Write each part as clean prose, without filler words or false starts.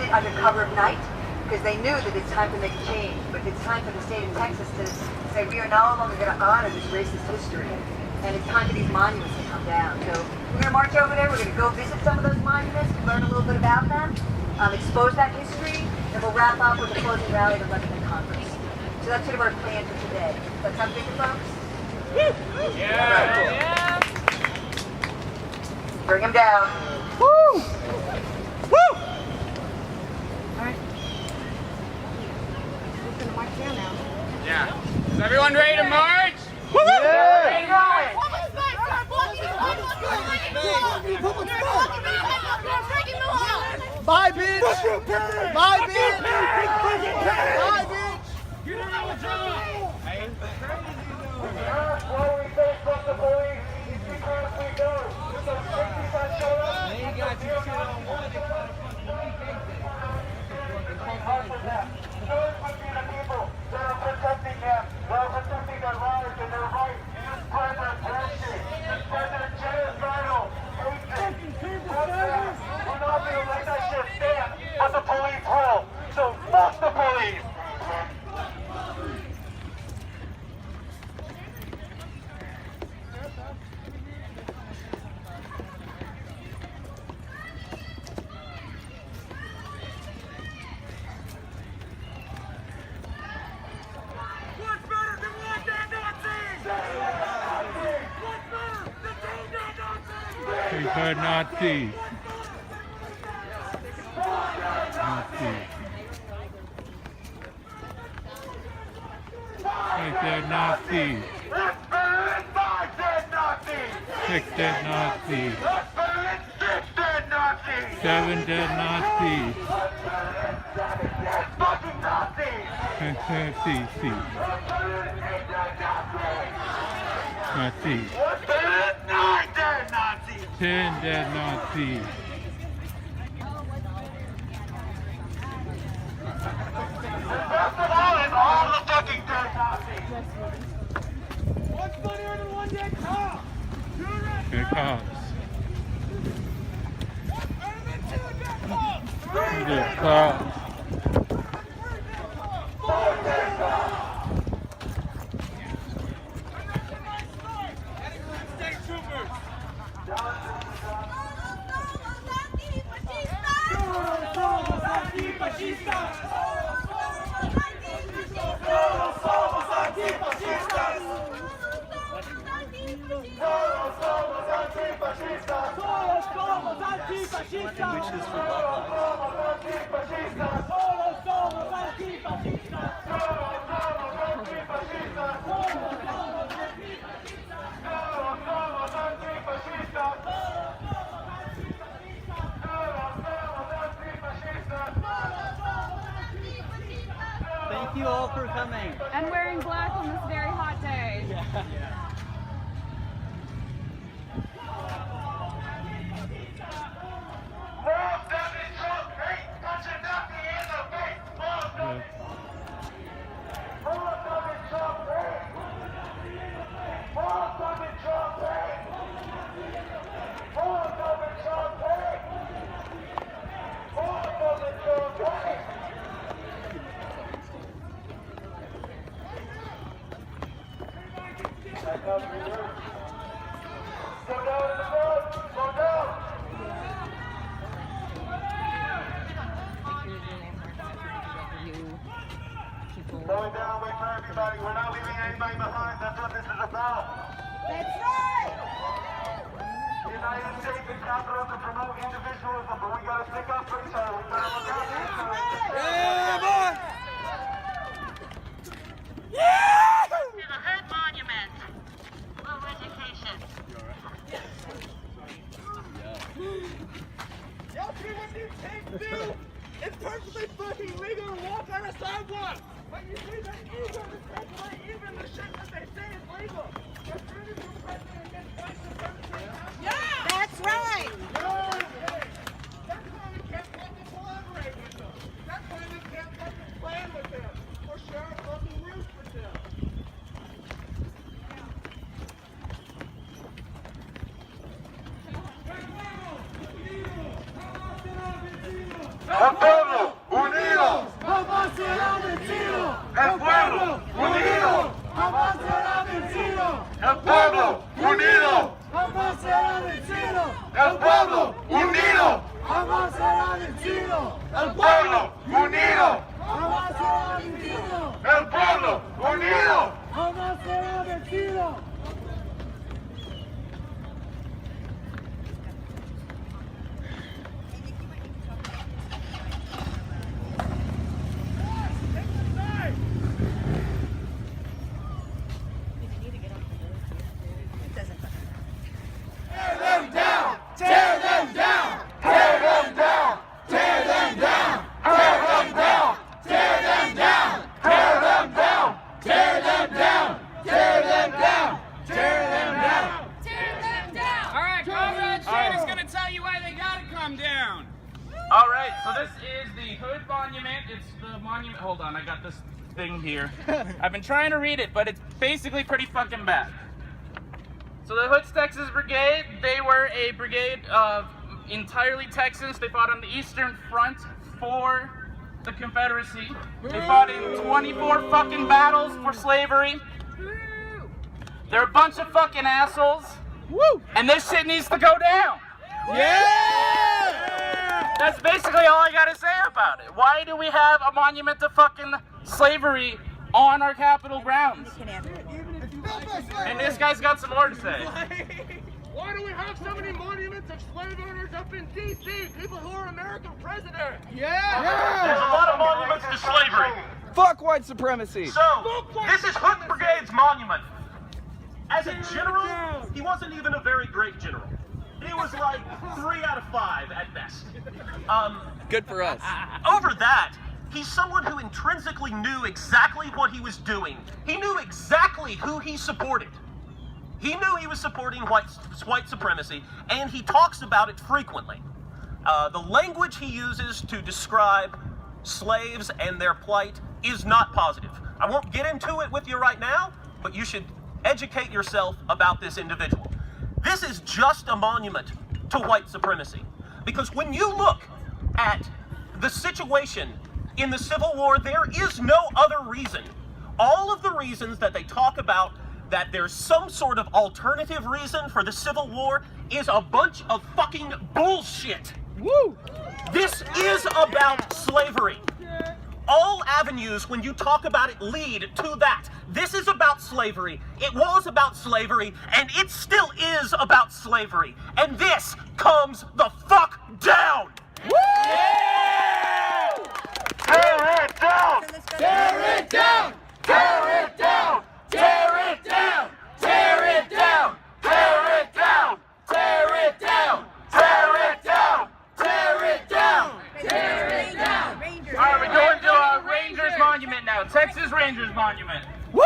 it under cover of night because they knew that it's time to make a change. But it's time for the state of Texas to say we are no longer going to honor this racist history. And it's time for these monuments to come down. So we're going to march over there. We're going to go visit some of those monuments, learn a little bit about them, expose that history, and we'll wrap up with a closing rally at the Lebanon Conference. So that's sort of our plan for today. Does that sound good to folks? Yeah. All right, cool. Yeah. Bring them down. Woo! Woo! All right. We're going to march down now. Yeah. Is everyone ready to march? Woo! Yeah. Bye, bitch! Bye, bitch! Bye, bitch! Get out of the drama! But the police will, so fuck the police! What's better than one dead Nazis? What's better than two dead Nazis? They said Nazis. Nazis. They said Nazis. That's better than 5 dead Nazis! 6 dead Nazis. That's better than 6 dead Nazis! 7 dead Nazis. Fucking Nazis! And Nazis. Nazis. What's better than 9 dead Nazis? 10 dead Nazis. Best of all is all the fucking dead Nazis! What's funnier than one dead cop? Good cops. What's better than two dead cops? Good cops. State troopers! Thank you all for coming. And wearing black on this very hot day. Going down, wait for everybody. We're not leaving anybody behind. That's what this is about. That's right. The United States and Capitol to promote individualism, but we gotta stick up for each other. We gotta look out for each other. Yeah, boy! To the Hood Monument. Low education. Y'all see what these tanks do? It's perfectly fucking legal to walk on a sidewalk! But you see, they're eager to take away even the shit that they say is legal. They're turning from president against white supremacy. Yeah! That's right. That's why we can't fucking collaborate with them. That's why we can't fucking plan with them. Or share a fucking roof with them. Al pueblo, será vencido. El pueblo unido. Jamás será vencido. El pueblo unido. Jamás será vencido. Down. All right, so this is the Hood Monument. It's the monument. Hold on, I got this thing here. I've been trying to read it, but it's basically pretty fucking bad. So the Hood's Texas Brigade, they were a brigade of entirely Texans. They fought on the Eastern Front for the Confederacy. They fought in 24 fucking battles for slavery. They're a bunch of fucking assholes. Woo! And this shit needs to go down. Yeah! That's basically all I gotta say about it. Why do we have a monument to fucking slavery on our Capitol grounds? And this guy's got some more to say. Why do we have so many monuments of slave owners up in D.C.? People who are American president. Yeah! There's a lot of monuments to slavery. Fuck white supremacy. So, this is Hood Brigade's monument. As a general, he wasn't even a very great general. He was like 3 out of 5 at best. Good for us. Over that, he's someone who intrinsically knew exactly what he was doing. He knew exactly who he supported. He knew he was supporting white supremacy, and he talks about it frequently. The language he uses to describe slaves and their plight is not positive. I won't get into it with you right now, but you should educate yourself about this individual. This is just a monument to white supremacy. Because when you look at the situation in the Civil War, there is no other reason. All of the reasons that they talk about that there's some sort of alternative reason for the Civil War is a bunch of fucking bullshit. Woo! This is about slavery. All avenues, when you talk about it, lead to that. This is about slavery. It was about slavery, and it still is about slavery. And this comes the fuck down! Woo! Tear it down! Tear it down! Tear it down! Tear it down! Tear it down! Tear it down! Tear it down! Tear it down! Tear it down! Tear it down. All right, we're going to a Rangers Monument now. Texas Rangers Monument. Woo!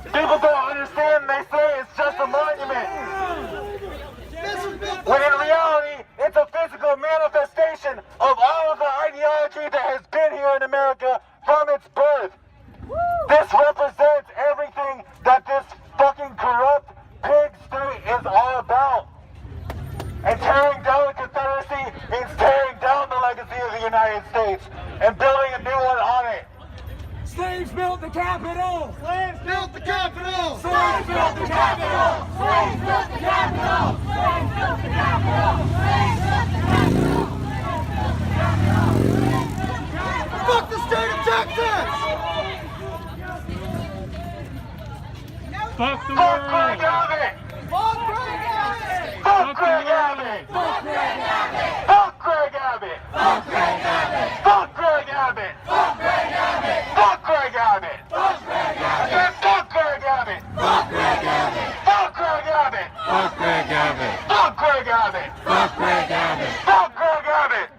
People don't understand, they say it's just a monument. When in reality, it's a physical manifestation of all of the ideology that has been here in America from its birth. This represents everything that this fucking corrupt pig state is all about. And tearing down the Confederacy means tearing down the legacy of the United States and building a new one on it. Slaves built the Capitol. Slaves Built the Capitol! Slaves built the Capitol. Slaves built the Capitol. Slaves built the Capitol. Slaves built the Capitol. Fuck the state of Texas! Fuck the Fuck Greg world! Abbott! Fuck Greg Abbott! Fuck Greg Abbott! Fuck Greg Abbott. Fuck Greg Abbott! Fuck Greg Abbott. Fuck Greg Abbott! Fuck Greg Abbott. Fuck Greg Abbott! Fuck Greg I Abbott. said fuck Greg Abbott! Fuck Greg Abbott. Fuck Greg Abbott! Fuck Greg Abbott! Fuck Greg Abbott! Fuck Greg Abbott! Fuck Greg Abbott!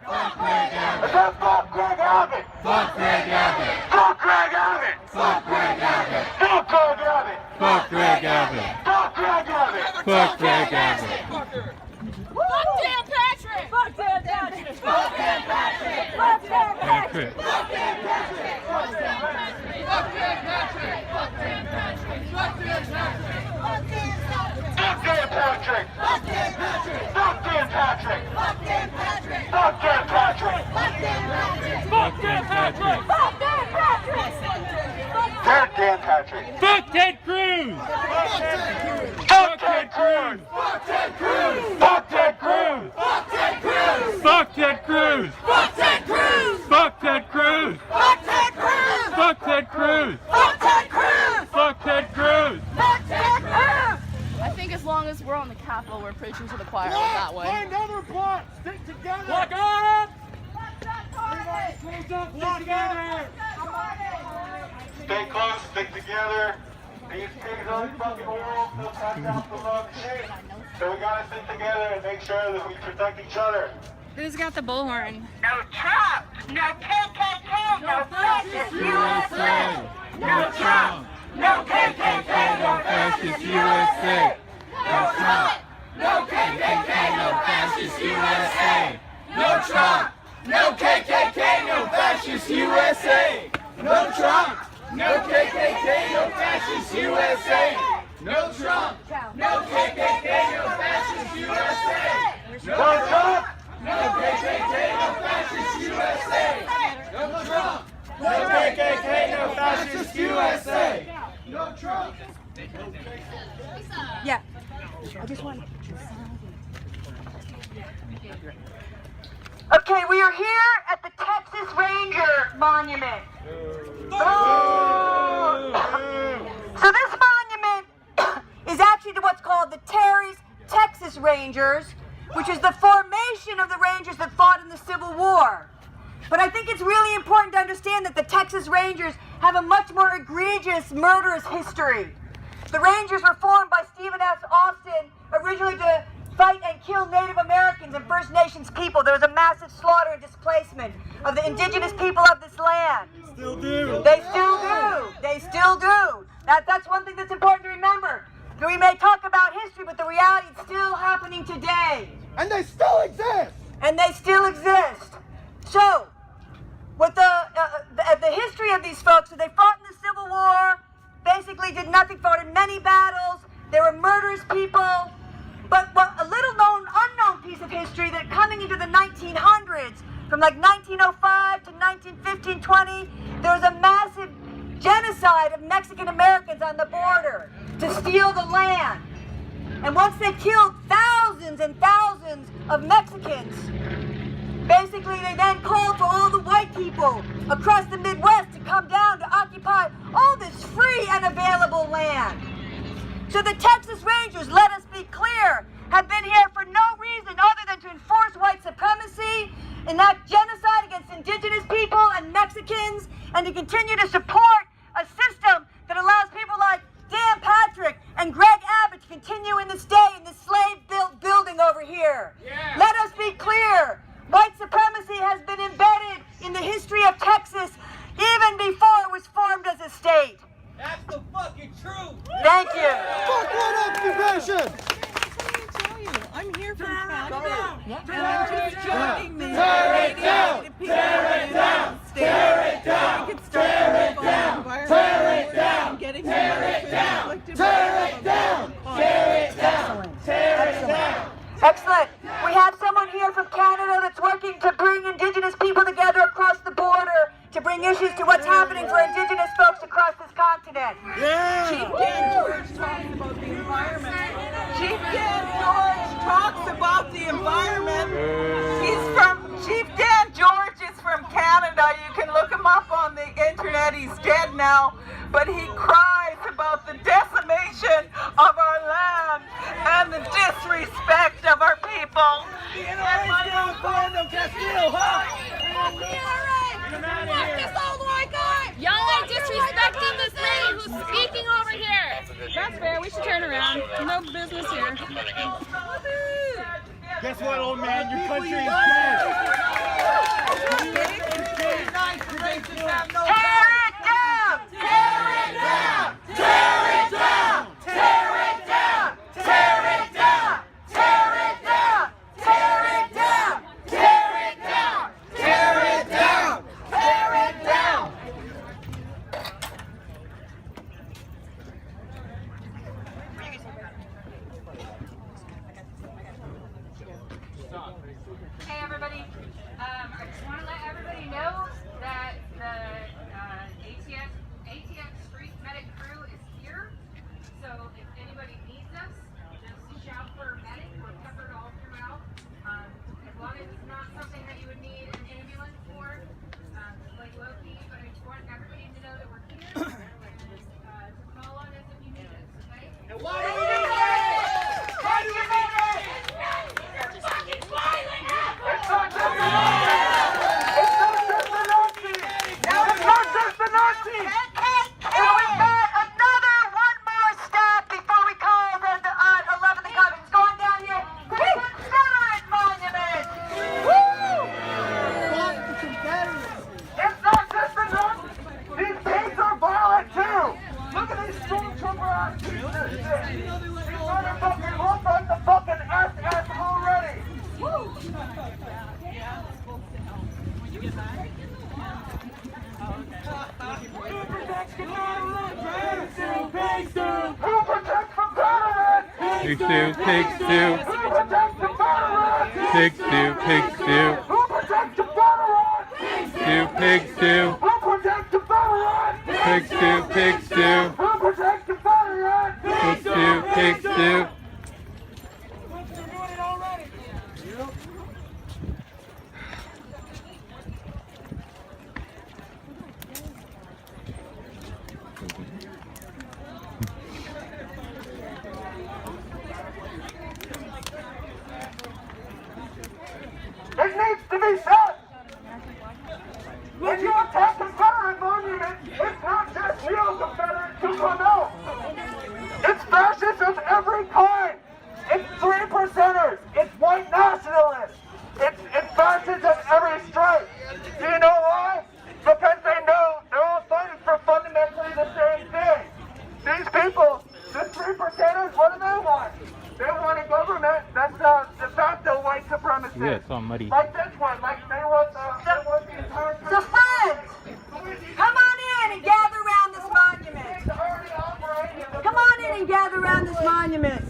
Fuck Greg I Abbott. said fuck Greg Abbott! Fuck Greg Abbott. Fuck Greg Abbott! Fuck Greg Abbott. Fuck Greg Abbott! Fuck Greg Abbott! Fuck Greg Abbott! Fuck Greg Abbott! Fuck Dan Patrick! Fuck Dan Patrick! Fuck Dan Patrick! Fuck Dan Patrick! Patrick! Fuck Dan Patrick! Fuck Dan Patrick! Fuck Dan Patrick! Fuck Dan Patrick! Fuck Dan Patrick! Fuck Dan Patrick! Fuck Dan Patrick! Fuck Dan Patrick! Fuck Dan Patrick! Fuck Dan Patrick! Fuck Dan Patrick! Fuck Dan Patrick! Fuck Dan Patrick! Tear Dan Patrick! Fuck Ted Cruz! Fuck Ted Cruz! Fuck Ted Cruz. Block, that way. find other blocks. Stick together. Block up! Close up, stick together. Stay close, stick together. These pigs are the fucking world. They'll pass out the love shit. So we gotta stick together and make sure that we protect each other. Who's got the bullhorn? No Trump! No KKK! No fascist USA! No Trump! No KKK! No fascist USA! No Trump! No KKK! No fascist USA! No Trump. No KKK. No fascist USA. No Trump. No KKK. No fascist USA. No Trump. No KKK. No fascist USA. No Trump. No KKK. No fascist USA. No Trump. No KKK. No fascist USA. No Trump. Yeah. I just want. Okay, we are here at the Texas Ranger Monument. So this monument is actually to what's called the Terry's Texas Rangers, which is the formation of the Rangers that fought in the Civil War. But I think it's really important to understand that the Texas Rangers have a much more egregious, murderous history. The Rangers were formed by Stephen S. Austin originally to fight and kill Native Americans and First Nations people. There was a massive slaughter and displacement of the indigenous people of this land. Still do. They still do. They still do. That's one thing that's important to remember. We may talk about history, but the reality is still happening today. And they still exist. And they still exist. So, with the history of these folks, so they fought in the Civil War, basically did nothing, fought in many battles. They were murderous people. But a little known, unknown piece of history that coming into the 1900s, from like 1905 to 1915, 20, there was a massive genocide of Mexican Americans on the border to steal the land. And once they killed thousands and thousands of Mexicans, basically they then called for all the white people across the Midwest to come down to occupy all this free and available land. So the Texas Rangers, let us be clear, have been here for no reason other than to enforce white supremacy, enact genocide against indigenous people and Mexicans, and to continue to support a system that allows people like Dan Patrick and Greg Abbott to continue in the stay in this slave-built building over here. Yeah. Let us be clear, white supremacy has been embedded in the history of Texas even before it was formed as a state. That's the fucking truth! Thank you. Fuck what occupation. I'm here from Canada, and I'm just joining the Tear it down! Tear it down! Tear it down! Tear it down! Tear it down! Tear it down! Tear it down! Tear it down! Tear it down! Excellent. We have someone here from Canada that's working to bring Indigenous people together across the border to bring issues to what's happening for Indigenous folks across this continent. Chief Dan George talks about the environment. Chief Dan George talks about the environment. Chief Dan George is from Canada. You can look him up on the internet. He's dead now. But he cries about the decimation of our land and the disrespect of our people. Y'all are disrespecting this lady who's speaking over here. That's fair. We should turn around. No business here. Guess what, old man? Your country is dead. Tear it down! Tear it down! Tear it down! Tear it down! Tear it down! Tear it down! Tear it down! Tear it down! Tear it down! Tear it down! Tear it down! Hey everybody, I just want to let everybody know that the ATF Street Medic crew is here. So if anybody needs us, just shout for medic. We're covered all throughout. As long as it's not something that you would need an ambulance for, like low-key, but I just want everybody to know that we're here. And to call on us if you need us, okay? Why do we need it? Why do we need it? Pig stew, pig stew. Pig stew, pig stew. Stew, pig stew. Pig stew, pig stew. Pig stew, pig stew. It needs to be said. When you attack Confederate monuments, it's not just neo-Confederate people, no. It's fascists of every kind. It's 3%ers. It's white nationalists. It's fascists of every stripe. Do you know why? Because they know they're all fighting for fundamentally the same thing. These people, the 3%ers, what do they want? They want a government that's de facto white supremacist. Yeah, it's all muddy. Like this one, like they want the entire So friends, come on in and gather around this monument. Come on in and gather around this monument.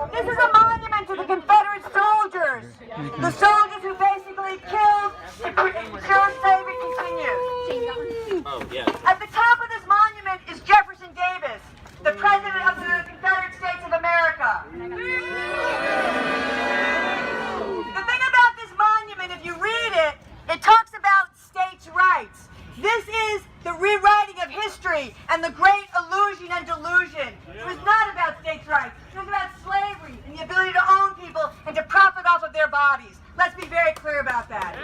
This is a monument to the Confederate soldiers. The soldiers who basically killed to ensure slavery continued. At the top of this monument is Jefferson Davis, the President of the Confederate States of America. The thing about this monument, if you read it, it talks about states' rights. This is the rewriting of history and the great illusion and delusion. It was not about states' rights. It was about slavery and the ability to own people and to profit off of their bodies. Let's be very clear about that.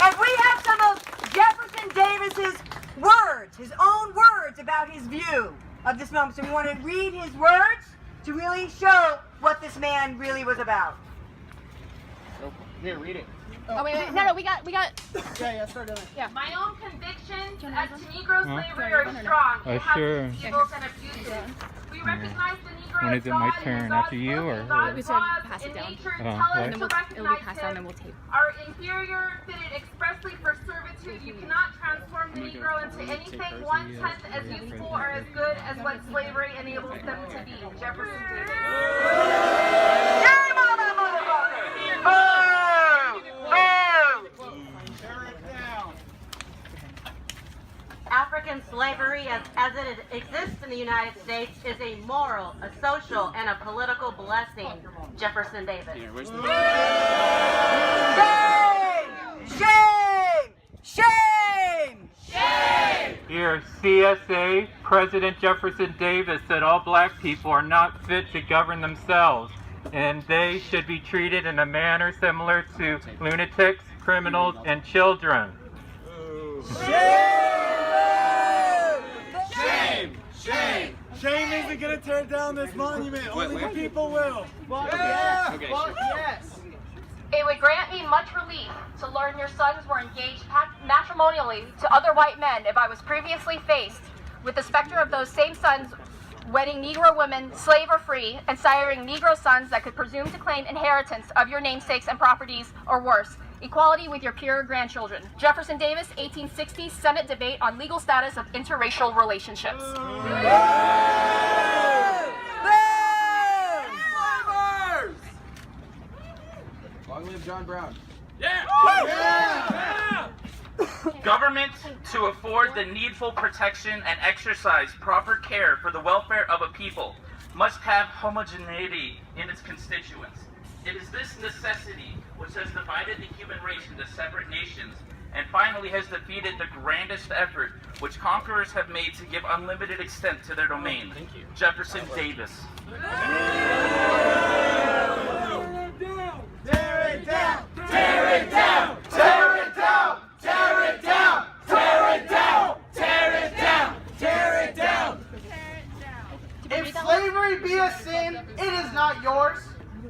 And we have some of Jefferson Davis's words, his own words about his view of this moment. So we want to read his words to really show what this man really was about. Here, read it. Oh, wait. No, we got. Yeah, start doing it. Yeah. My own convictions as to Negro slavery are strong. It has sure. its evils and abuses. We recognize the Negro When as is it my God in turn? God's After you, book or and God's We should laws pass it in down. nature Oh, tell us what? to And then it'll be recognize passed down him. and we'll tape. Our inferior fitted expressly for servitude. You cannot transform the Negro into anything one-tenth as useful or as good as what slavery enables them to be. Jefferson Davis. Game on that motherfucker! African slavery as it exists in the United States is a moral, a social, and a political blessing. Jefferson Davis. Shame! Shame! Shame! Here, CSA, President Jefferson Davis said all black people are not fit to govern themselves, and they should be treated in a manner similar to lunatics, criminals, and children. Shame isn't gonna tear down this monument. Only the people will. Yes. It would grant me much relief to learn your sons were engaged matrimonially to other white men if I was previously faced with the specter of those same sons wedding Negro women, slave or free, and siring Negro sons that could presume to claim inheritance of your namesakes and properties, or worse, equality with your pure grandchildren. Jefferson Davis, 1860, Senate debate on legal status of interracial relationships. Long live John Brown. Government to afford the needful protection and exercise proper care for the welfare of a people must have homogeneity in its constituents. It is this necessity which has divided the human race into separate nations and finally has defeated the grandest effort which conquerors have made to give unlimited extent to their domain. Jefferson Davis. Tear it down! Tear it down! Tear it down! Tear it down! Tear it down! Tear it down! Tear it down! If slavery be a sin, it is not yours.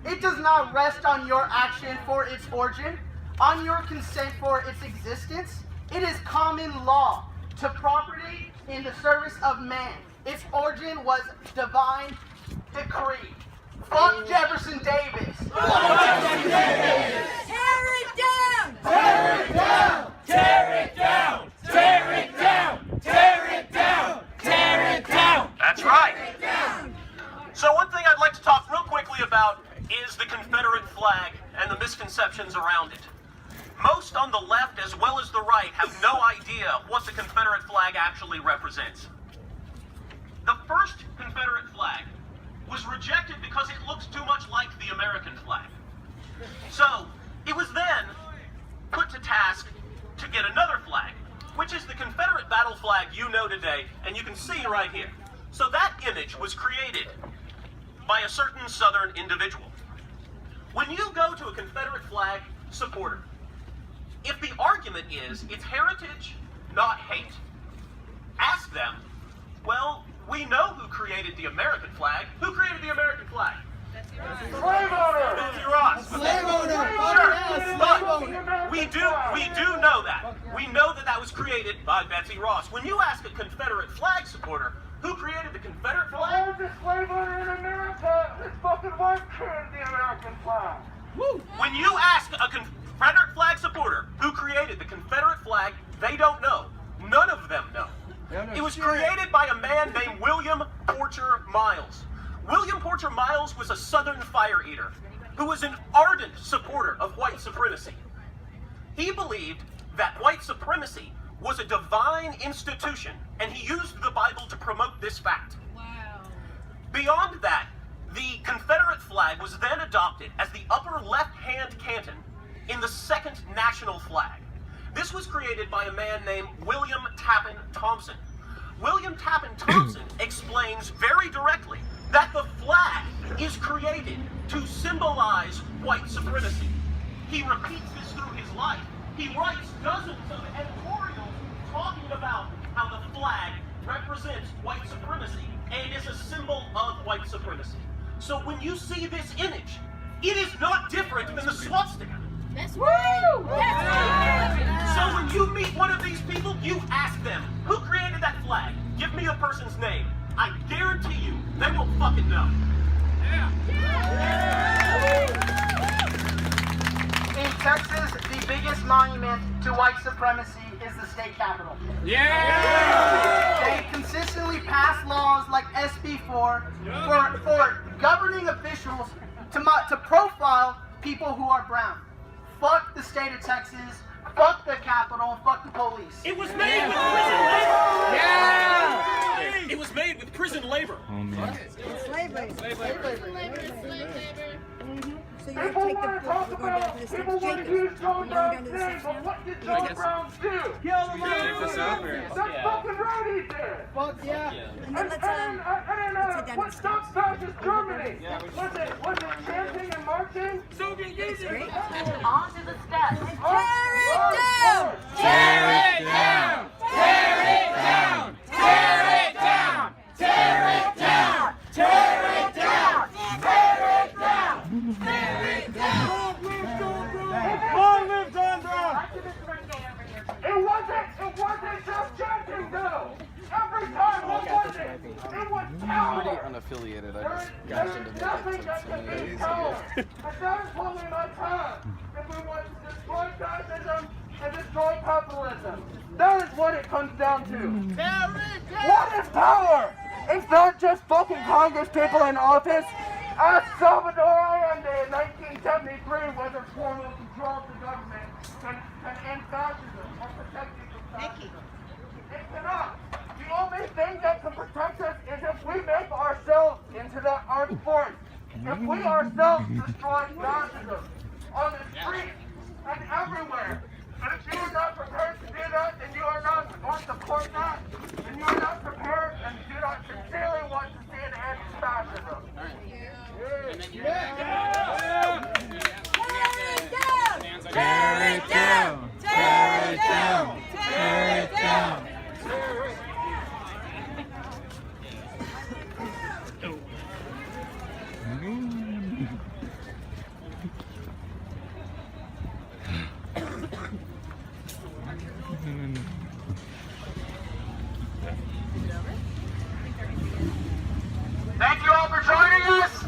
It does not rest on your action for its origin, on your consent for its existence. It is common law to property in the service of man. Its origin was divine decree. Fuck Jefferson Davis. Fuck Jefferson Davis. about is the Confederate flag and the misconceptions around it. Most on the left as well as the right have no idea what the Confederate flag actually represents. The first Confederate flag was rejected because it looks too much like the American flag. So it was then put to task to get another flag, which is the Confederate battle flag you know today, and you can see right here. So that image was created by a certain Southern individual. When you go to a Confederate flag supporter, if the argument is it's heritage, not hate, ask them, well, we know who created the American flag. Who created the American flag? Slave owner! Betsy Ross. Slave owner. Sure, but we do know that. We know that that was created by Betsy Ross. When you ask a Confederate flag supporter, who created the Confederate The flag? largest slave owner in America, this fucking wife created the American flag. When you ask a Confederate flag supporter who created the Confederate flag, they don't know. None of them know. It was created by a man named William Porcher Miles. William Porcher Miles was a Southern fire eater who was an ardent supporter of white supremacy. He believed that white supremacy was a divine institution, and he used the Bible to promote this fact. Wow. Beyond that, the Confederate flag was then adopted as the upper left-hand canton in the second national flag. This was created by a man named William Tappan Thompson. William Tappan Thompson explains very directly that the flag is created to symbolize white supremacy. He repeats this through his life. He writes dozens of editorials talking about how the flag represents white supremacy and is a symbol of white supremacy. So when you see this image, it is not different than the swastika. That's right. That's right. So when you meet one of these people, you ask them, who created that flag? Give me a person's name. I guarantee you, they won't fucking know. In Texas, the biggest monument to white supremacy is the state capitol. They consistently pass laws like SB4 for governing officials to profile people who are brown. Fuck the state of Texas, fuck the Capitol, fuck the police. It was made with prison labor. Yeah. It was made with prison labor. Slave labor. So you're People going to want take to talk the, we're going down to about, the people St. want to Jacobs. use John We're going down Brown's to the name, St. but what did John Brown do? Kill the That's fucking right he did. Fuck yeah. And then let's head down What to the stopped fascist Germany? Was it chanting and marching? Soviet Union. On to the steps. Tear it down! Tear it down! Tear it down! Tear it down! Tear it down! Tear it down! Tear it down! Tear it down! Long live John Brown! It wasn't just chanting though. Every time, what was it? It was power. Pretty unaffiliated. I just got into it Nothing that can beat power. And that is what we must have. If we want to destroy fascism and destroy capitalism. That is what it comes down to. What is power? It's not just fucking Congress people in office. Ask Salvador Allende in 1973 whether formal control of the government can end fascism or protect you from fascism. It cannot. The only thing that can protect us is if we make ourselves into the armed force. If we ourselves destroy fascism on the streets and everywhere. And if you are not prepared to do that, then you are not going to support that, then you are not prepared and do not sincerely want to see an end to fascism. Tear it down! Tear it down! Tear it down! Thank you all for joining us.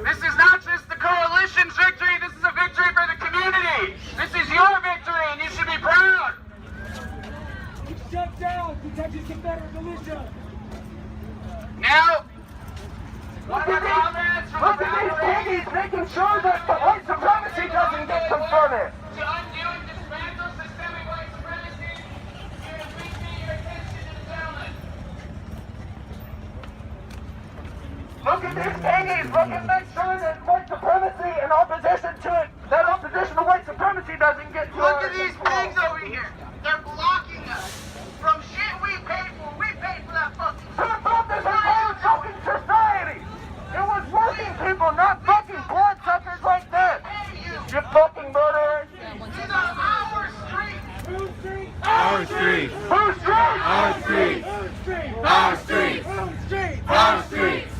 This is not just the coalition's victory, this is a victory for the community. This is your victory and you should be proud. Shut down the Texas Confederate militia. Now, what are the comments from the battery? making sure that the white supremacy doesn't get confronted. To undo and dismantle systemic white supremacy, please pay your attention to the gentleman. Look at these piggies. Look at make sure that white supremacy and opposition to it, that opposition to white supremacy doesn't get to Look at these pigs over here. They're blocking us from shit we paid for. We paid for that fucking Who thought this was whole fucking society? It was working people, not fucking bloodsuckers like this. You fucking murderers. These are our streets. Whose streets? Our streets. Whose streets? Our streets. Our streets. Our streets.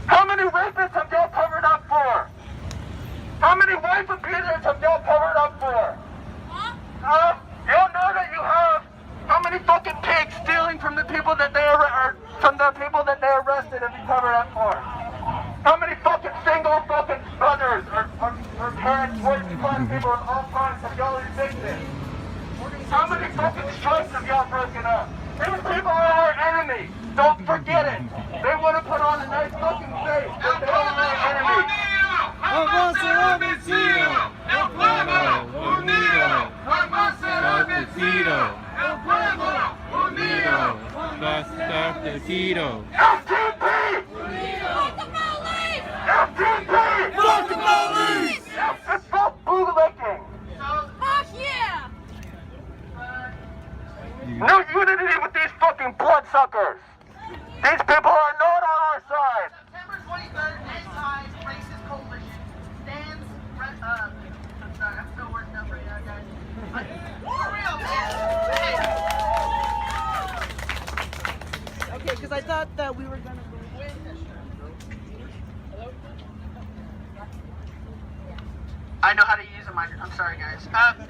How many rapists have y'all covered up for? How many wife abusers have y'all covered up for? Y'all know that you have how many fucking pigs stealing from the people that they arrested have you covered up for? How many fucking single fucking brothers or parents working class people of all kinds have y'all evicted? How many fucking strikes have y'all broken up? These people are our enemy. Don't forget it. They want to put on a nice fucking face, but they are our enemy. Vamos a vencido. El pueblo unido. Vamos a vencido. El pueblo unido. Basta vencido. FTP! Fuck the police! FTP! Fuck the police! It's fuck bootlicking. Fuck yeah! No unity with these fucking bloodsuckers. These people are not on our side. September 23rd, Anti-Racist Coalition stands. I'm sorry, I'm still working up right now, guys. For real, man. Okay, because I thought that we were gonna go win. I know how to use a microphone. I'm sorry, guys.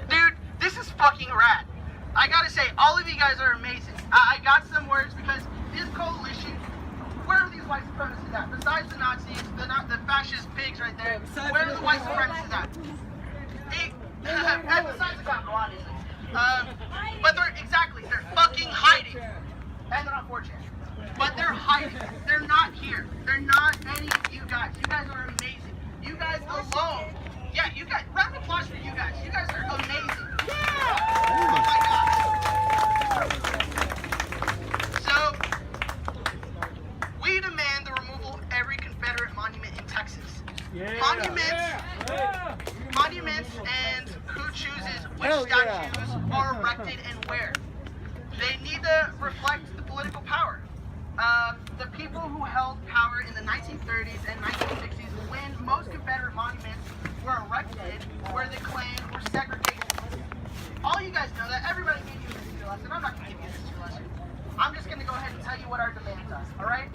Dude, this is fucking rad. I gotta say, all of you guys are amazing. I got some words because this coalition, where are these white supremacists at? Besides the Nazis, the fascist pigs right there, where are the white supremacists at? And besides the Capitol, obviously. But they're fucking hiding. And they're on 4chan. But they're hiding. They're not here. They're not any of you guys. You guys are amazing. You guys alone. Yeah, you guys, round of applause for you guys. You guys are amazing. Oh my God. So, we demand the removal of every Confederate monument in Texas. Monuments and who chooses which statues are erected and where. They need to reflect the political power. The people who held power in the 1930s and 1960s when most Confederate monuments were erected where the Klan were segregation. All you guys know that. Everybody gave you a history lesson. I'm not going to give you a history lesson. I'm just going to go ahead and tell you what our demands are, alright?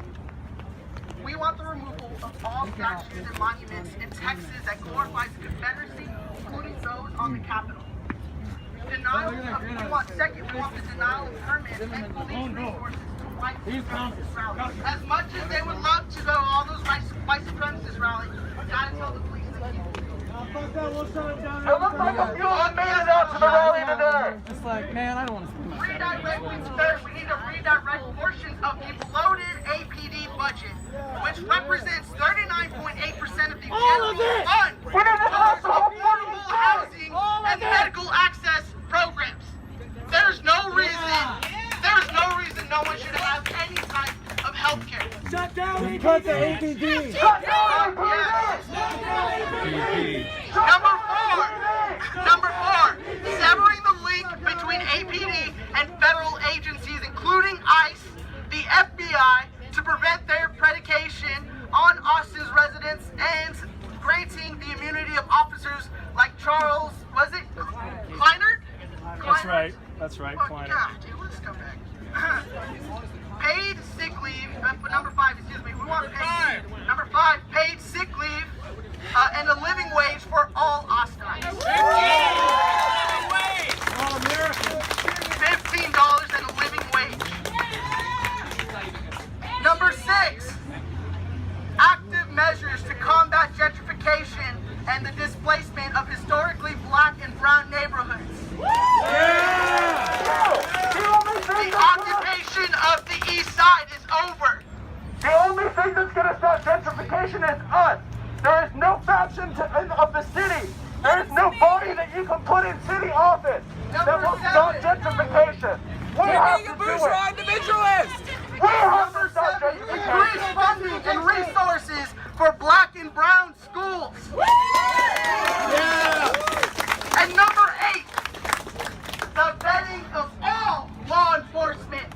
We want the removal of all statues and monuments in Texas that glorifies the Confederacy, including those on the Capitol. We want the denial of permits and police resources to white supremacist rallies. As much as they would love to go to all those white supremacist rallies, we gotta tell the police they can't. It looks like a few of them made it out to the rally today. Just like, man, I don't want to see myself. We need to redirect portions of the bloated APD budget, which represents 39.8% of the general fund for affordable housing and medical access programs. There's no reason no one should have any type of health care. Shut down APD! Cut the APD! Shut down APD! Number four, severing the link between APD and federal agencies, including ICE, the FBI, to prevent their predation on Austin's residents and granting the immunity of officers like Charles, was it Kleiner? That's right, Oh, Kleiner. God, dude, let's come back. Paid sick leave, number five, excuse me, we want paid, number five, paid sick leave and a living wage for all Austinites. All Americans. $15 and a living wage. Number six, active measures to combat gentrification and the displacement of historically black and brown neighborhoods. The occupation of the east side is over. The only thing that's going to stop gentrification is us. corruption of the city. There is no body that you can put in city office that will stop gentrification. We have to do it. Individualist! We have to stop gentrification. Increase funding and resources for black and brown schools. Yeah! And number 8, the vetting of all law enforcement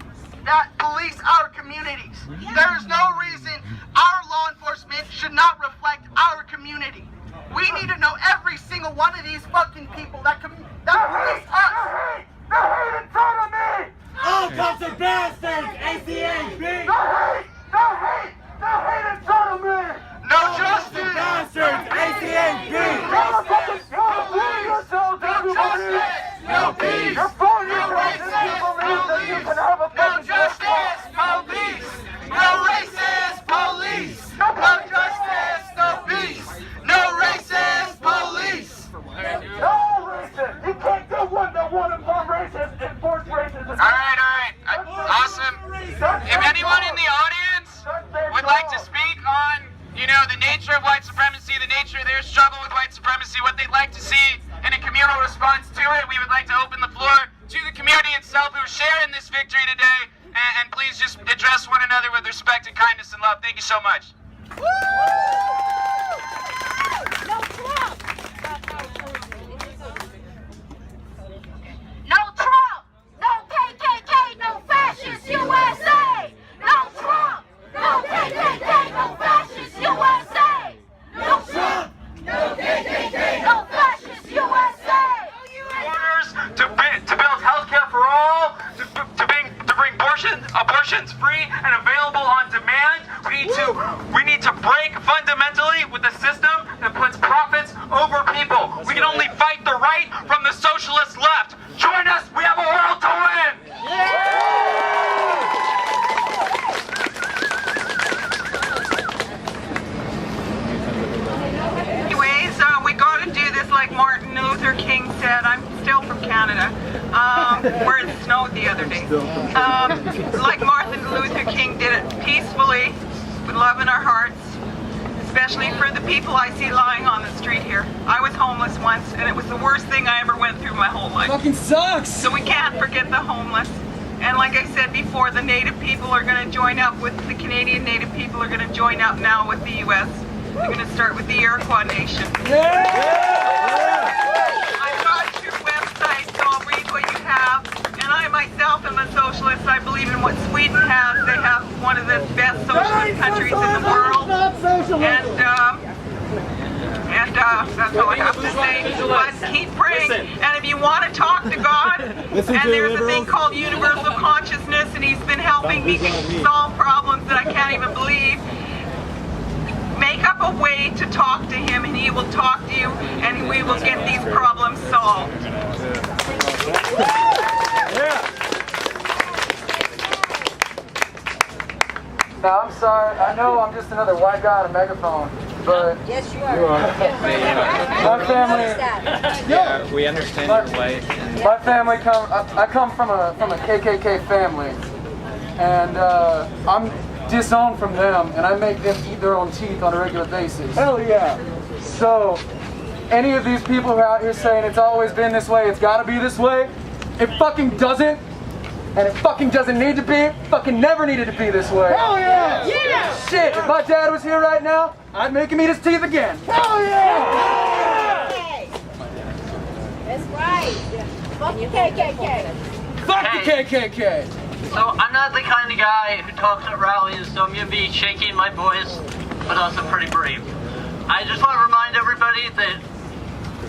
that police our communities. There is no reason our law enforcement should not reflect our community. We need to know every single one of these fucking people that police us. The hate in front of me! All cops are bastards! ACAB! The hate in front of me! No justice! Bastards! ACAB! Yourselves, everybody! No peace! You're fooling yourselves if you believe that you can have a No justice! Police! No racist police! No justice! No peace! No racist police! No racist! You can't get one that won't enforce racism. All right. Awesome. If anyone in the audience would like to speak on, the nature of white supremacy, the nature of their struggle with white supremacy, what they'd like to see in a communal response to it, we would like to open the floor to the community itself who share in this victory today, and please just address one another with respect and kindness and love. Thank you so much. No Trump! No KKK! No fascist USA! No Trump! No KKK! No fascist USA! No Trump! No KKK! No fascist USA! Orders to build healthcare for all, to bring abortions free and available on demand. We need to break fundamentally with the system that puts profits over people. We can only fight the right from the socialist left. Join us. We have a world to win. Anyways, we got to do this like Martin Luther King said. I'm still from Canada, where it snowed the other day. Like Martin Luther King did it peacefully, with love in our hearts, especially for the people I see lying on the street here. I was homeless once, and it was the worst thing I ever went through my whole life. Fucking sucks! So we can't forget the homeless. And like I said before, the Native people are going to join up with the Canadian Native people are going to join up now with the U.S. They're going to start with the Iroquois Nation. I got your website, so I'll read what you have. And I myself am a socialist. I believe in what Sweden has. They have one of the best socialist countries in the world. And that's all I have to say. But keep praying. And if you want to talk to God, and there's a thing called universal consciousness, and He's been helping me solve problems that I can't even believe. Make up a way to talk to Him, and He will talk to you, and we will get these problems solved. Now, I'm sorry. I know I'm just another white guy on a megaphone, but Yes, you are. my family. Yeah, we understand your white. My family I come from a KKK family, and I'm disowned from them, and I make them eat their own teeth on a regular basis. Hell yeah. So, any of these people who are out here saying it's always been this way, it's gotta be this way, it fucking doesn't, and it fucking doesn't need to be, it fucking never needed to be this way. Hell yeah. Yeah! Shit, if my dad was here right now, I'd make him eat his teeth again. Hell yeah. That's right. Fuck you, KKK. Fuck the KKK! So I'm not the kind of guy who talks at rallies, so I'm going to be shaking my voice, but also pretty brave. I just want to remind everybody that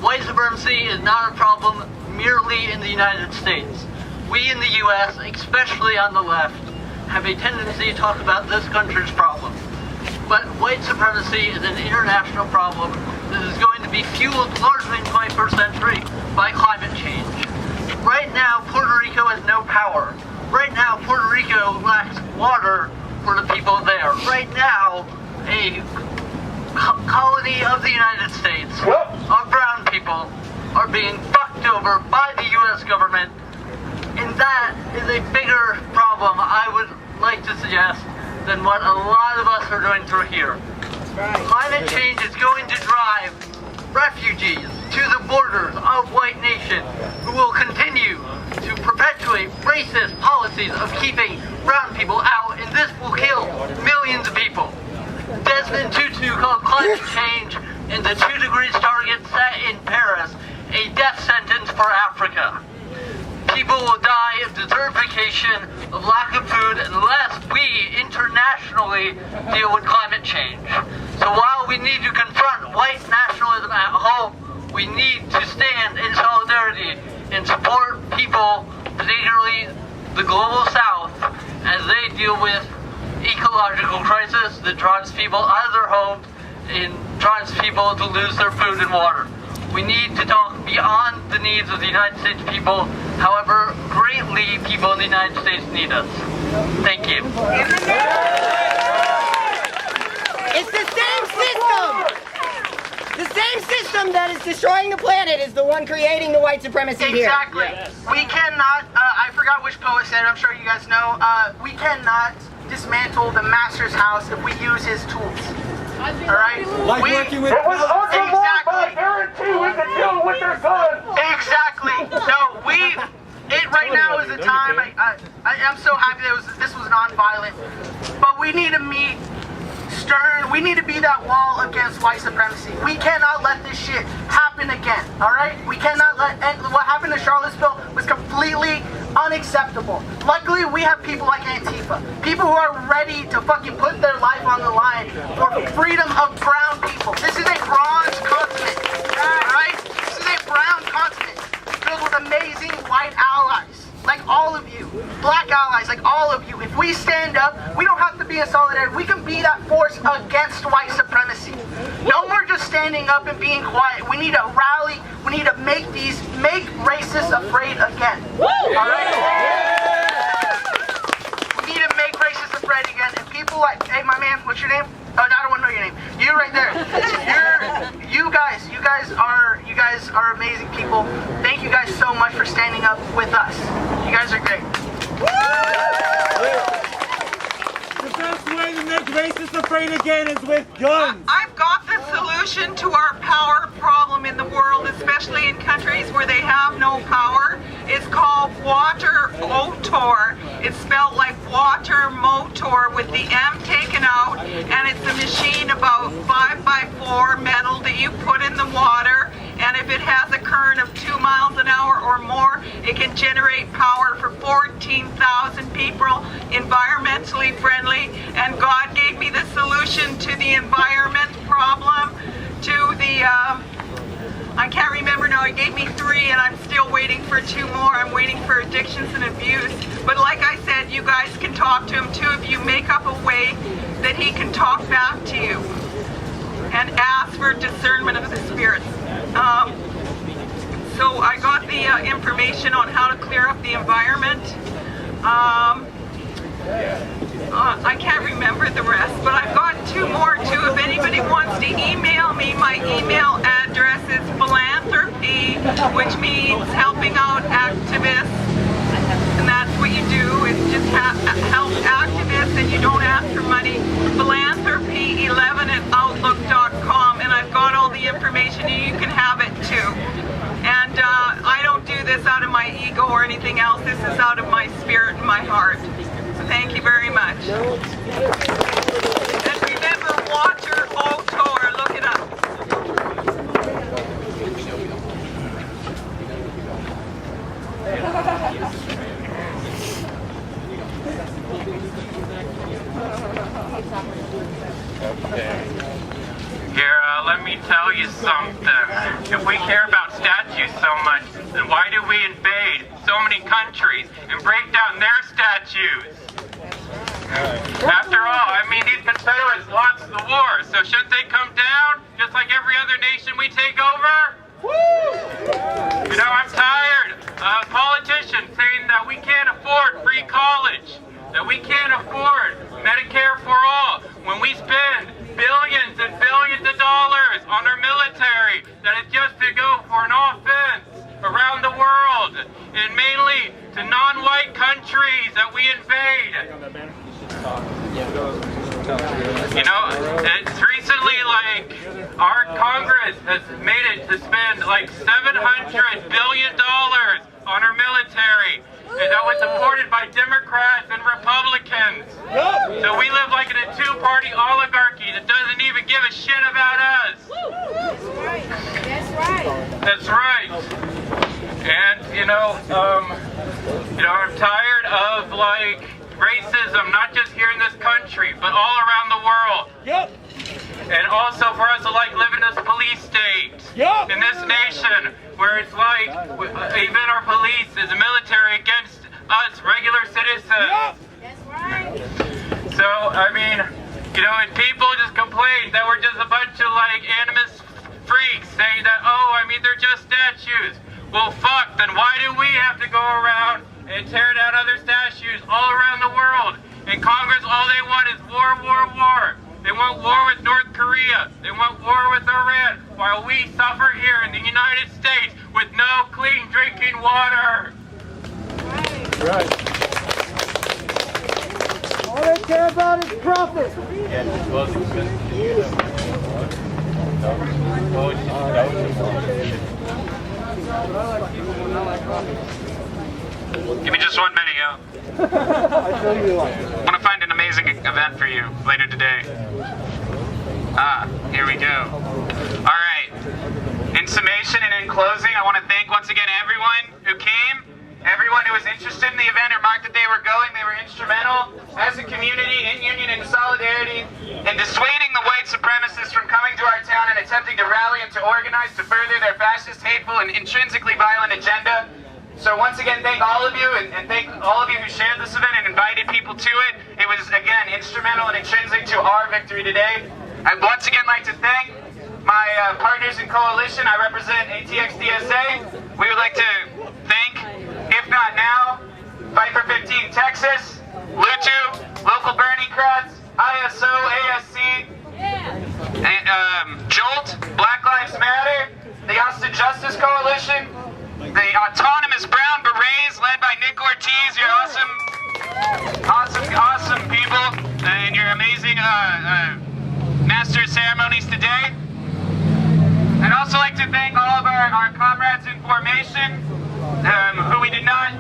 white supremacy is not a problem merely in the United States. We in the U.S., especially on the left, have a tendency to talk about this country's problem. But white supremacy is an international problem that is going to be fueled largely in the 21st century by climate change. Right now, Puerto Rico has no power. Right now, Puerto Rico lacks water for the people there. Right now, a colony of the United States, of brown people, are being fucked over by the U.S. government, and that is a bigger problem, I would like to suggest, than what a lot of us are going through here. Climate change is going to drive refugees to the borders of white nations who will continue to perpetuate racist policies of keeping brown people out, and this will kill millions of people. Desmond Tutu called climate change and the 2 degrees target set in Paris a death sentence for Africa. People will die of desertification, of lack of food, unless we internationally deal with climate change. So while we need to confront white nationalism at home, we need to stand in solidarity and support people, particularly the global south, as they deal with ecological crisis that drives people out of their homes and drives people to lose their food and water. We need to talk beyond the needs of the United States people, however greatly people in the United States need us. Thank you. It's the same system! The same system that is destroying the planet is the one creating the white supremacy here. Exactly. We cannot, I forgot which poet said it, I'm sure you guys know, we cannot dismantle the master's house if we use his tools. Alright? Like working with... It was Exactly. I guarantee we can kill with their guns. Exactly. No, right now is the time. I'm so happy that this was non-violent. But we need to meet stern. We need to be that wall against white supremacy. We cannot let this shit happen again. All right? We cannot let. And what happened to Charlottesville was completely unacceptable. Luckily, we have people like Antifa, people who are ready to fucking put their life on the line for freedom of brown people. This is a bronze continent. All right? This is a brown continent filled with amazing white allies, like all of you, black allies, like all of you. If we stand up, we don't have to be in solidarity. We can be that force against white supremacy. No more just standing up and being quiet. We need to rally. We need to make racists afraid again. All right? We need to make racists afraid again. And people like, hey, my man, what's your name? Oh, I don't want to know your name. You right there. You guys are amazing people. Thank you guys so much for standing up with us. You guys are great. The best way to make racists afraid again is with guns. I've got the solution to our power problem in the world, especially in countries where they have no power. It's called water motor. It's spelled like water motor with the M taken out, and it's a machine about 5x4 metal that you put in the water, and if it has a current of 2 miles an hour or more, it can generate power for 14,000 people, environmentally friendly, and God gave me the solution to the environment problem, to the I can't remember now, he gave me 3 and I'm still waiting for 2 more. I'm waiting for addictions and abuse. But like I said, you guys can talk to him. 2 of you make up a way that he can talk back to you and ask for discernment of the spirits. So I got the information on how to clear up the environment. I can't remember the rest, but I've got 2 more too. If anybody wants to email me, my email address is philanthropy, which means helping out activists, and that's what you do, is just help activists and you don't ask for money. Philanthropy11@outlook.com, and I've got all the information and you can have it too. And I don't do this out of my ego or anything else. This is out of my spirit and my heart. Thank you very much. And remember, water motor, look it up. Here, let me tell you something. If we care about statues so much, then why do we invade so many countries and break down their statues? After all, I mean, these Confederates lost the war, so shouldn't they come down just like every other nation we take over? You know, I'm tired of politicians saying that we can't afford free college, that we can't afford Medicare for all, when we spend billions and billions of dollars on our military that is just to go for an offense around the world, and mainly to non-white countries that we invade. You know, it's recently has made it to spend like $700 billion on our military. And that was supported by Democrats and Republicans. So we live like in a two-party oligarchy that doesn't even give a shit about us. That's right. That's right. And I'm tired of like racism, not just here in this country, but all around the world. Yep. And also for us to like live in this police state, in this nation, where it's like even our police is a military against us regular citizens. That's right. So I mean, and people just complain that we're just a bunch of like animus freaks saying that, oh, I mean they're just statues. Well, fuck, then why do we have to go around and tear down other statues all around the world? In Congress, all they want is war, war, war. They want war with North Korea. They want war with Iran, while we suffer here in the United States with no clean drinking water. Right. All they care about is profit. Give me just 1 minute, yo. I want to find an amazing event for you later today. Here we go. All right. In summation and in closing, I want to thank once again everyone who came, everyone who was interested in the event or marked that they were going. They were instrumental as a community, in union and solidarity, in dissuading the white supremacists from coming to our town and attempting to rally and to organize to further their fascist, hateful, and intrinsically violent agenda. So once again, thank all of you, and thank all of you who shared this event and invited people to it. It was, again, instrumental and intrinsic to our victory today. I'd once again like to thank my partners in coalition. I represent ATX-DSA. We would like to thank, if not now, Fight for 15 Texas, LUTU, Local Bernie Crowds, ISO, ASC, JOLT, Black Lives Matter, the Austin Justice Coalition, the Autonomous Brown Berets led by Nick Ortiz. You're awesome people, and you're amazing master of ceremonies today. I'd also like to thank all of our comrades in formation, who we did not,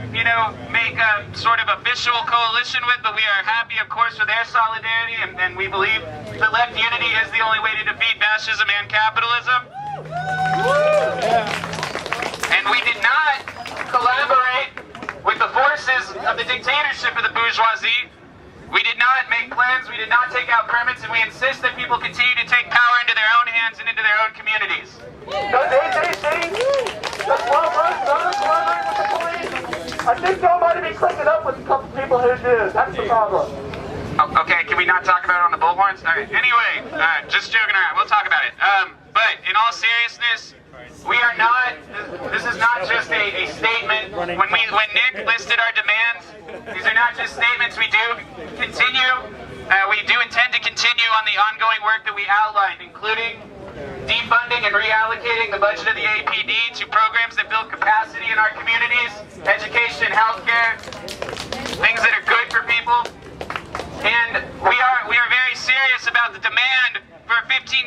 make a sort of official coalition with, but we are happy, of course, for their solidarity, and we believe that left unity is the only way to defeat fascism and capitalism. And we did not collaborate with the forces of the dictatorship of the bourgeoisie. We did not make plans, we did not take out permits, and we insist that people continue to take power into their own hands and into their own communities. Does AJC, does Walmart not collaborate with the police? I think y'all might have been clicking up with a couple people who do. That's the problem. Okay, can we not talk about it on the bullhorns? All right. Anyway, just joking around. We'll talk about it. But in all seriousness, we are not. This is not just a statement. When Nick listed our demands, these are not just statements. We do continue. We do intend to continue on the ongoing work that we outlined, including defunding and reallocating the budget of the APD to programs that build capacity in our communities, education, healthcare, things that are good for people. And we are very serious about the demand for $15